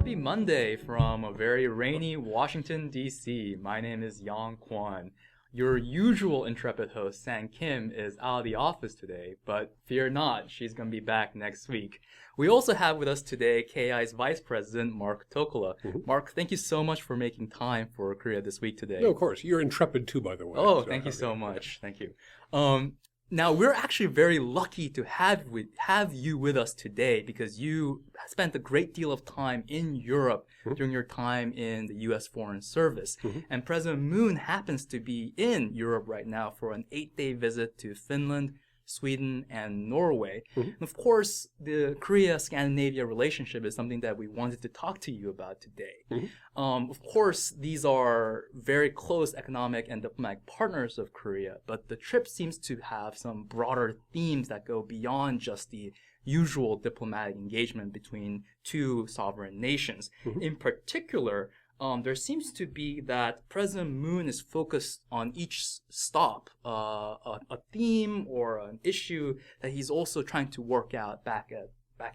Happy Monday from a very rainy Washington, D.C. My name is Yong Kwon. Your usual intrepid host, Sang Kim, is out of the office today, but fear not, she's going to be back next week. We also have with us today KI's Vice President, Mark Tokola. Mark, thank you so much for making time for Korea This Week today. No, of course. You're intrepid too, by the way. Oh, thank you so much. Thank you. Now, we're actually very lucky to have you with us today because you spent a great deal of time in Europe during your time in the U.S. Foreign Service. And President Moon happens to be in Europe right now for an 8-day visit to Finland, Sweden, and Norway. And of course, the Korea-Scandinavia relationship is something that we wanted to talk to you about today. Of course, these are very close economic and diplomatic partners of Korea, but the trip seems to have some broader themes that go beyond just the usual diplomatic engagement between two sovereign nations. In particular, there seems to be that President Moon is focused on each stop, a theme or an issue that he's also trying to work out back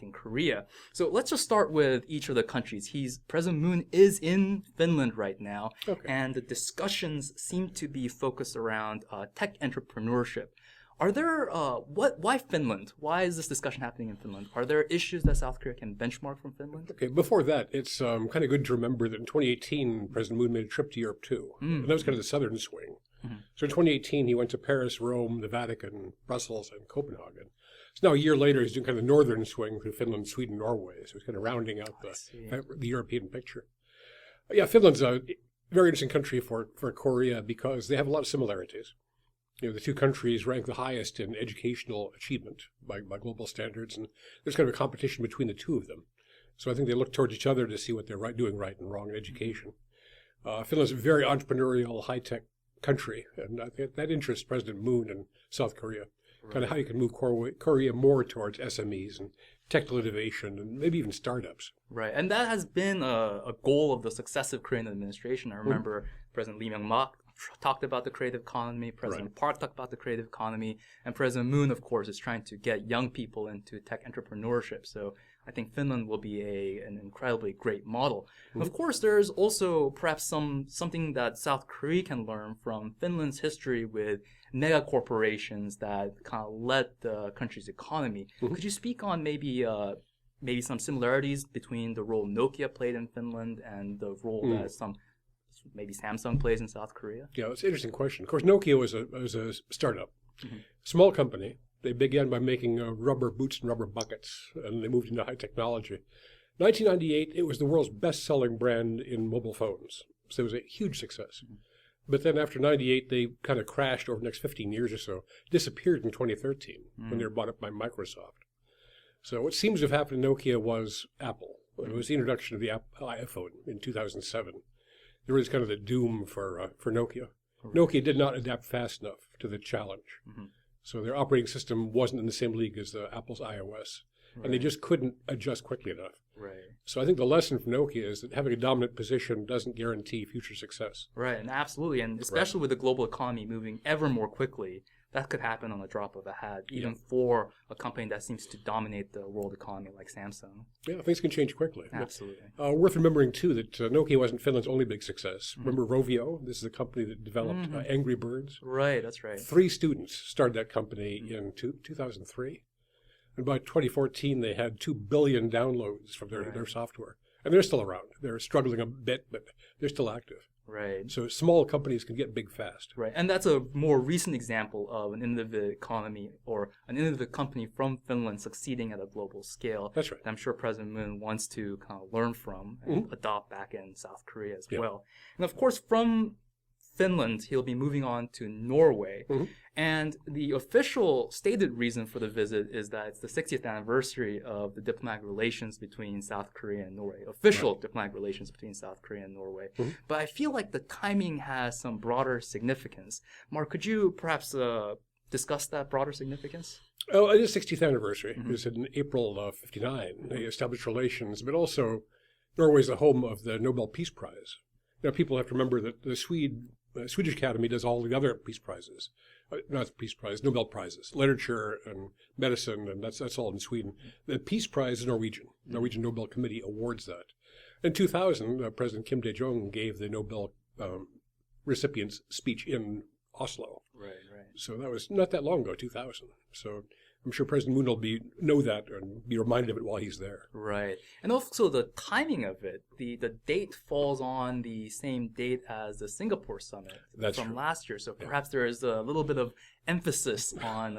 in Korea. So let's just start with each of the countries. President Moon is in Finland right now, and the discussions seem to be focused around tech entrepreneurship. Are there, why Finland? Why is this discussion happening in Finland? Are there issues that South Korea can benchmark from Finland? Okay, before that, it's kind of good to remember that in 2018, President Moon made a trip to Europe too. And that was kind of the southern swing. So in 2018, he went to Paris, Rome, the Vatican, Brussels, and Copenhagen. So now a year later, he's doing kind of the northern swing through Finland, Sweden, Norway. So he's kind of rounding out the European picture. Yeah, Finland's a very interesting country for Korea because they have a lot of similarities. You know, the two countries rank the highest in educational achievement by global standards, and there's kind of a competition between the two of them. So I think they look towards each other to see what they're doing right and wrong in education. Finland's a very entrepreneurial, high-tech country, and I think that interests President Moon in South Korea, kind of how you can move Korea more towards SMEs and technical innovation and maybe even startups. Right, and that has been a goal of the successive Korean administration. I remember President Lee Myung-mak talked about the creative economy, President Park talked about the creative economy, and President Moon, of course, is trying to get young people into tech entrepreneurship. So I think Finland will be an incredibly great model. And of course, there's also perhaps something that South Korea can learn from Finland's history with mega corporations that kind of led the country's economy. Could you speak on maybe some similarities between the role Nokia played in Finland and the role that maybe Samsung plays in South Korea? Yeah, it's an interesting question. Of course, Nokia was a startup, small company. They began by making rubber boots and rubber buckets, and they moved into high technology. 1998, it was the world's best-selling brand in mobile phones, so it was a huge success. But then after 98, they kind of crashed over the next 15 years or so, disappeared in 2013 when they were bought up by Microsoft. So what seems to have happened to Nokia was Apple. It was the introduction of the iPhone in 2007. There was kind of the doom for Nokia. Nokia did not adapt fast enough to the challenge. So their operating system wasn't in the same league as Apple's iOS. And they just couldn't adjust quickly enough. So I think the lesson from Nokia is that having a dominant position doesn't guarantee future success. Right, and absolutely. And especially with the global economy moving ever more quickly, that could happen on a drop of a hat, even for a company that seems to dominate the world economy like Samsung. Yeah, things can change quickly. Absolutely. Worth remembering, too, that Nokia wasn't Finland's only big success. Remember Rovio? This is a company that developed Angry Birds. Right, that's right. 3 students started that company in 2003. And by 2014, they had 2 billion downloads from their software. And they're still around. They're struggling a bit, but they're still active. Right. So small companies can get big fast. Right. And that's a more recent example of an innovative economy or an innovative company from Finland succeeding at a global scale. That's right. That I'm sure President Moon wants to kind of learn from and adopt back in South Korea as well. And of course, from Finland, he'll be moving on to Norway. And the official stated reason for the visit is that it's the 60th anniversary of the diplomatic relations between South Korea and Norway, official diplomatic relations between South Korea and Norway. But I feel like the timing has some broader significance. Mark, could you perhaps discuss that broader significance? Oh, it is 60th anniversary. It was in April of 59. They established relations, but also Norway is the home of the Nobel Peace Prize. Now, people have to remember that the Swedish Academy does all the other peace prizes. Not Peace Prize, Nobel Prizes, literature and medicine, and that's all in Sweden. The Peace Prize is Norwegian. Norwegian Nobel Committee awards that. In 2000, President Kim Dae-jung gave the Nobel recipients speech in Oslo. Right, right. So that was not that long ago, 2000. So I'm sure President Moon will know that and be reminded of it while he's there. Right. And also the timing of it, the date falls on the same date as the Singapore summit That's from true. last year. So perhaps there is a little bit of emphasis on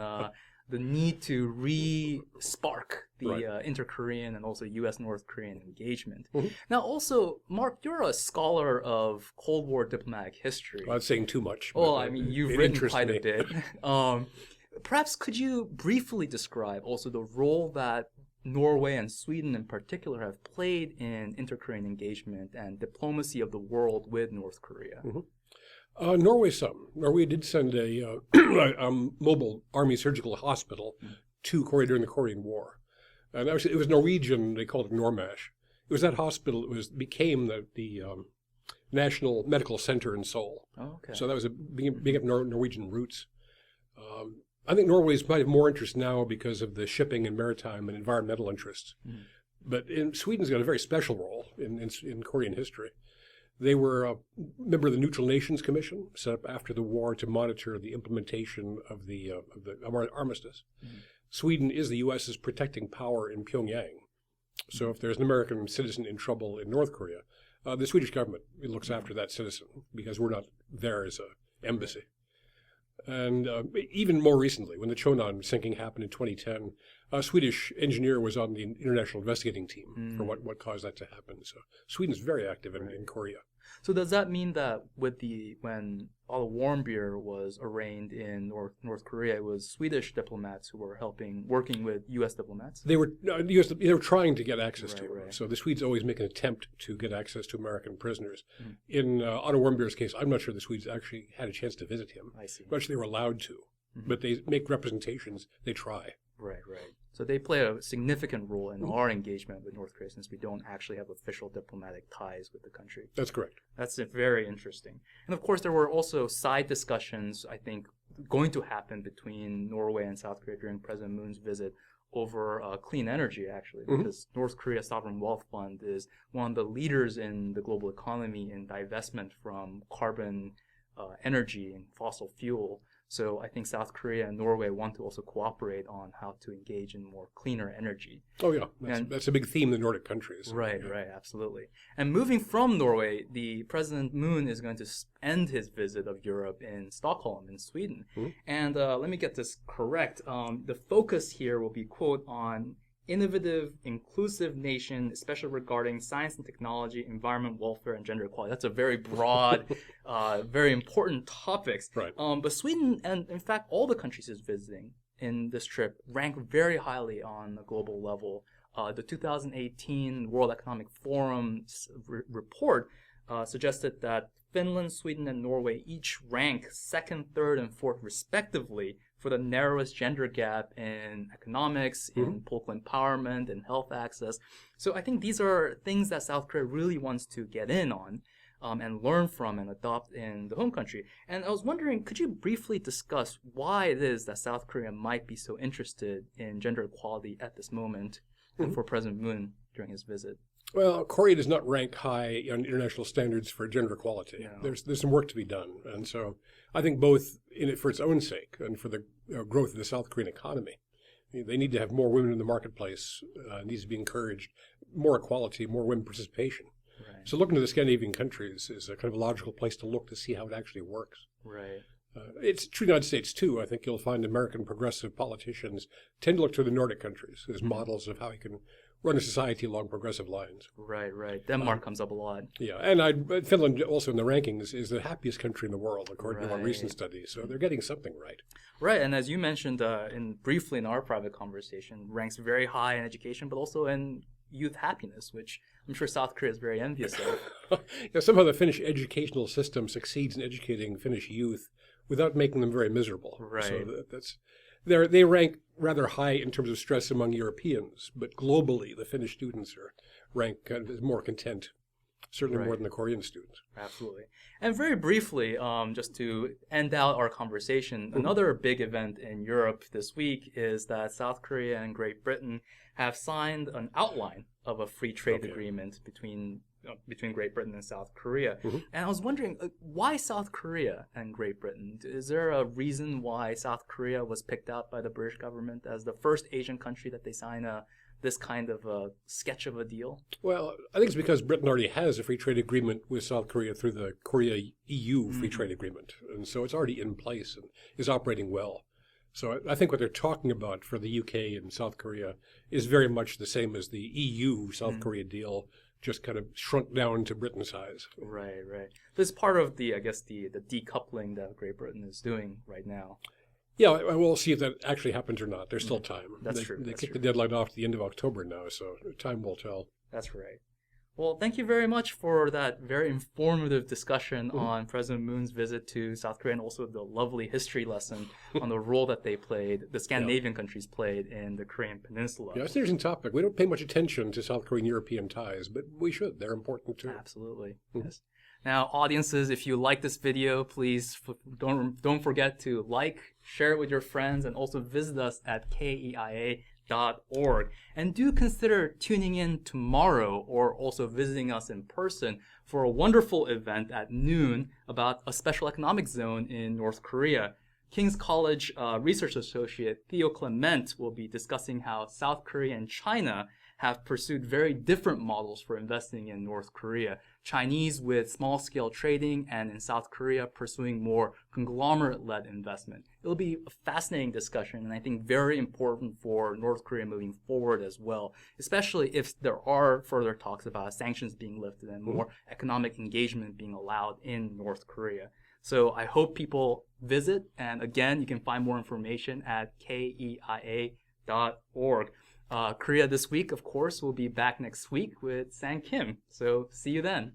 the need to re-spark the Right. inter-Korean and also U.S.-North Korean engagement. Mhm. Now also, Mark, you're a scholar of Cold War diplomatic history. Well, that's saying too much. Well, but I mean, you've it written interests quite me. a bit. Perhaps could you briefly describe also the role that Norway and Sweden in particular have played in inter-Korean engagement and diplomacy of the world with North Korea? Norway, Norway did send a mobile army surgical hospital to Korea during the Korean War. And actually, it was Norwegian, they called it Normash. It was that hospital that became the National Medical Center in Seoul. Oh, okay. So that was a big up Norwegian roots. I think Norway's might have more interest now because of the shipping and maritime and environmental interests. But Sweden's got a very special role in Korean history. They were a member of the Neutral Nations Commission, set up after the war to monitor the implementation of the armistice. Sweden is the U.S.'s protecting power in Pyongyang. So if there's an American citizen in trouble in North Korea, the Swedish government looks after that citizen because we're not there as an embassy. And even more recently, when the Chonan sinking happened in 2010, a Swedish engineer was on the international investigating team for what caused that to happen. So Sweden's very active in Korea. So does that mean that when all the Warmbier was arraigned in North Korea, it was Swedish diplomats who were working with U.S. diplomats? They were they were trying to get access to him. Right. So the Swedes always make an attempt to get access to American prisoners. In Otto Warmbier's case, I'm not sure the Swedes actually had a chance to visit him. I see. Much they were allowed to, but they make representations. They try. Right, right. So they play a significant role in our engagement with North Korea since we don't actually have official diplomatic ties with the country. That's correct. That's very interesting. And of course, there were also side discussions, I think, going to happen between Norway and South Korea during President Moon's visit over clean energy, actually, because North Korea Sovereign Wealth Fund is one of the leaders in the global economy in divestment from carbon energy and fossil fuel. So I think South Korea and Norway want to also cooperate on how to engage in more cleaner energy. Oh yeah, that's a big theme in the Nordic countries. Right, absolutely. And moving from Norway, the President Moon is going to end his visit of Europe in Stockholm in Sweden. And let me get this correct. The focus here will be, quote, on innovative, inclusive nation, especially regarding science and technology, environment, welfare, and gender equality. That's a very broad, very important topics. Right. But Sweden, and in fact all the countries he's visiting in this trip, rank very highly on the global level. The 2018 World Economic Forum's report suggested that Finland, Sweden, and Norway each rank second, third, and fourth respectively for the narrowest gender gap in economics, in political empowerment, and health access. So I think these are things that South Korea really wants to get in on and learn from and adopt in the home country. And I was wondering, could you briefly discuss why it is that South Korea might be so interested in gender equality at this moment and for President Moon during his visit? Well, Korea does not rank high on international standards for gender equality. No. There's some work to be done, and so I think both in it for its own sake and for the growth of the South Korean economy, they need to have more women in the marketplace. Needs to be encouraged, more equality, more women participation. Right. So looking to the Scandinavian countries is a kind of a logical place to look to see how it actually works. Right. It's true in the United States, too. I think you'll find American progressive politicians tend to look to the Nordic countries as models of how you can run a society along progressive lines. Right. Denmark comes up a lot. Yeah, and Finland also in the rankings is the happiest country in the world, according to one recent study. So they're getting something right. Right, and as you mentioned briefly in our private conversation, ranks very high in education, but also in youth happiness, which I'm sure South Korea is very envious of. Somehow the Finnish educational system succeeds in educating Finnish youth without making them very miserable. Right. So they rank rather high in terms of stress among Europeans, but globally the Finnish students are ranked as more content, certainly more than the Korean students. Absolutely. And very briefly, just to end out our conversation, another big event in Europe this week is that South Korea and Great Britain have signed an outline of a free trade agreement between between Great Britain and South Korea. And I was wondering, why South Korea and Great Britain? Is there a reason why South Korea was picked out by the British government as the first Asian country that they sign this kind of a sketch of a deal? Well, I think it's because Britain already has a free trade agreement with South Korea through the Korea-EU free trade agreement. And so it's already in place and is operating well. So I think what they're talking about for the UK and South Korea is very much the same as the EU-South Korea deal, just kind of shrunk down to Britain size. Right, right. This is part of the decoupling that Great Britain is doing right now. Yeah, we'll see if that actually happens or not. There's still time. That's true. They kicked the deadline off at the end of October now, so time will tell. That's right. Well, thank you very much for that very informative discussion on President Moon's visit to South Korea and also the lovely history lesson on the role that they played, the Scandinavian countries played in the Korean Peninsula. Yeah, it's an interesting topic. We don't pay much attention to South Korean European ties, but we should. They're important too. Absolutely. Yes. Now, audiences, if you like this video, please don't forget to like, share it with your friends, and also visit us at keia.org. And do consider tuning in tomorrow or also visiting us in person for a wonderful event at noon about a special economic zone in North Korea. King's College research associate Theo Clement will be discussing how South Korea and China have pursued very different models for investing in North Korea. Chinese with small-scale trading, and in South Korea pursuing more conglomerate-led investment. It'll be a fascinating discussion, and I think very important for North Korea moving forward as well, especially if there are further talks about sanctions being lifted and more economic engagement being allowed in North Korea. So I hope people visit, and again, you can find more information at keia.org. Korea This Week, of course, will be back next week with Sang Kim. So see you then.